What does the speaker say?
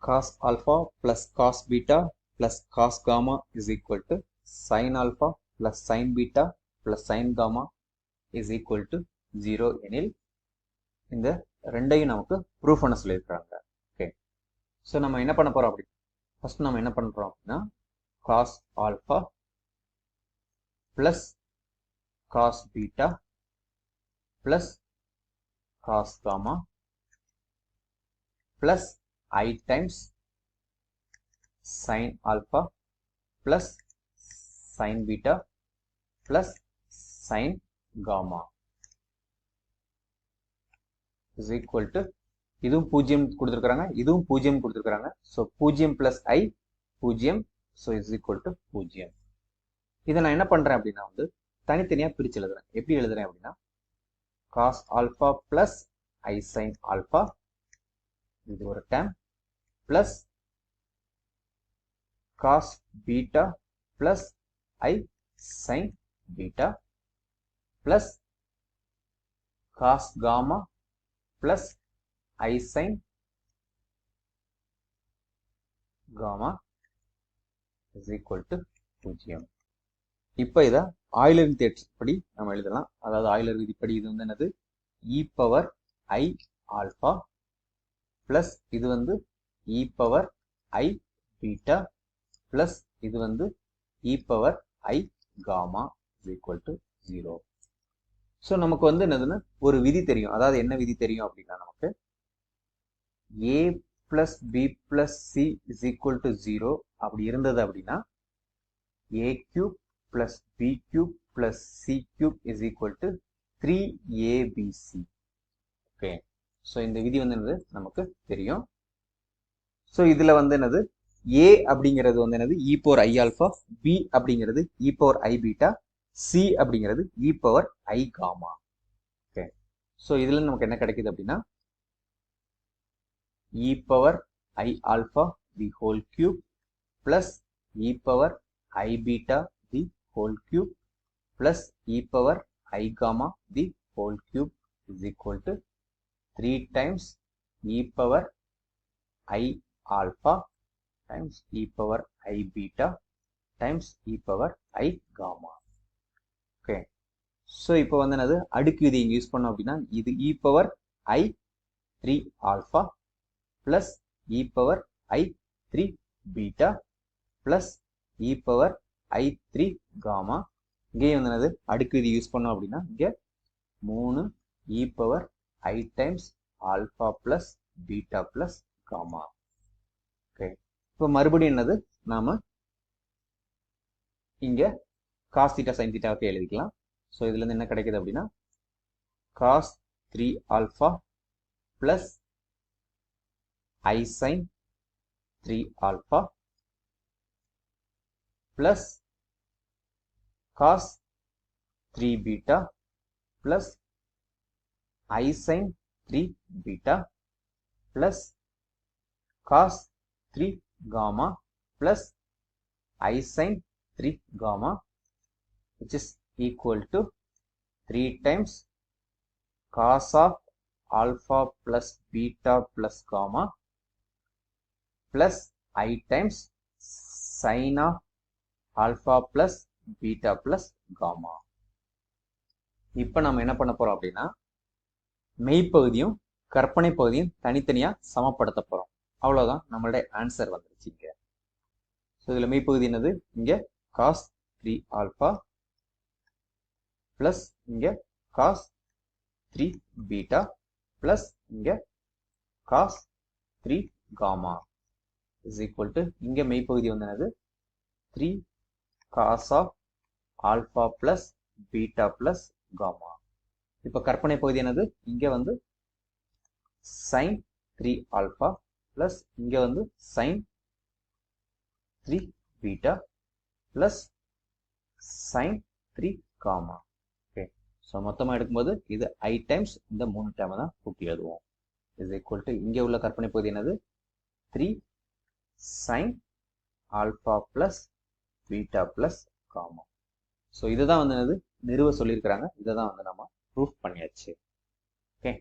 cos alpha plus cos beta plus cos gamma is equal to sin alpha plus sin beta plus sin gamma is equal to 0 எனில் இந்த ரெண்டையும் நமக்கு proof பண்ண சொல்லியிருக்காங்க. Okay, so நம்ம என்ன பண்ண போறோம் அப்படி ஃபர்ஸ்ட் நம்ம என்ன பண்ண போறோம் அப்படின்னா cos alpha plus cos beta plus cos gamma plus I times sin alpha plus sin beta plus sin gamma is equal to இதுவும் 0 கொடுத்திருக்காங்க, இதுவும் 0 கொடுத்திருக்காங்க. So 0 plus I 0, so is equal to 0. இதை நான் என்ன பண்றேன் அப்படின்னா வந்து தனித்தனியா பிரிச்சு எழுதுறேன். எப்படி எழுதுறேன் அப்படின்னா cos alpha plus I sin alpha, இது ஒரு term, plus cos beta plus I sin beta plus cos gamma plus I sin gamma is equal to 0. இப்போ இதை ஆய்லர் தேற்றப்படி நம்ம எழுதலாம். அதாவது ஆய்லர் விதிப்படி இது வந்து என்னது e power I alpha plus இது வந்து e power I beta plus இது வந்து e power I gamma is equal to 0. So நமக்கு வந்து என்னதுன்னா ஒரு விதி தெரியும். அதாவது என்ன விதி தெரியும் அப்படின்னா நமக்கு a plus b plus c is equal to 0 அப்படி இருந்தது அப்படின்னா a cube plus b cube plus c cube is equal to 3abc. Okay, so இந்த விதி வந்து என்னது நமக்கு தெரியும். ஸோ இதுல வந்து என்னது a அப்படிங்கிறது வந்து என்னது e power I alpha, b அப்படிங்கிறது e power I beta, c அப்படிங்கிறது e power I gamma. Okay, so இதுல நமக்கு என்ன கிடைக்குது அப்படின்னா e power I alpha the whole cube plus e power I beta the whole cube plus e power I gamma the whole cube is equal to 3 times e power I alpha times e power I beta times e power I gamma. Okay, so இப்போ வந்து என்னது அடுக்கு விதி இங்கே use பண்ணோம் அப்படின்னா இது e power I 3 alpha plus e power I 3 beta plus e power I 3 gamma. இங்கே வந்து என்னது அடுக்கு விதி யூஸ் பண்ணோம் அப்படின்னா இங்கே 3 e power I times alpha plus beta plus gamma. Okay, இப்போ மறுபடியும் என்னது நாம இங்க cos theta sin theta எழுதிக்கலாம். ஸோ இதுல இருந்து என்ன கிடைக்குது அப்படின்னா cos 3 alpha plus I sin 3 alpha plus cos 3 beta plus I sin 3 beta plus cos 3 gamma plus I sin 3 gamma which is equal to 3 times cos of alpha plus beta plus gamma plus I times sin of alpha plus beta plus gamma. இப்போ நம்ம என்ன பண்ண போறோம் அப்படின்னா மெய்ப்பகுதியும் கற்பனை பகுதியும் தனித்தனியா சமப்படுத்த போறோம். அவ்வளவுதான், நம்மளுடைய ஆன்சர் வந்துருச்சு இங்க. ஸோ இதுல மெய்ப்பகுதி என்னது இங்க cos 3 ஆல்பா பிளஸ் இங்க cos 3 பீட்டா பிளஸ் இங்க cos 3 gamma is equal to இங்க மெய்ப்பகுதி வந்து என்னது 3 cos of alpha plus beta plus gamma. இப்ப கற்பனை பகுதி என்னது இங்க வந்து sin 3 ஆல்பா பிளஸ் இங்க வந்து sin 3 beta plus sin 3 gamma. Okay, so மொத்தமாக எடுக்கும்போது இது I டைம்ஸ் இந்த 3 டேர்மை தான் கூட்டி எழுதுவோம். இஸ் ஈக்குவல் டு இங்கே உள்ள கற்பனை பகுதி என்னது 3 sin alpha plus beta plus gamma. So இதுதான் வந்து என்னது நிறுவ சொல்லியிருக்கிறாங்க. இதை தான் வந்து நம்ம ப்ரூஃப் பண்ணியாச்சு. ஓகே.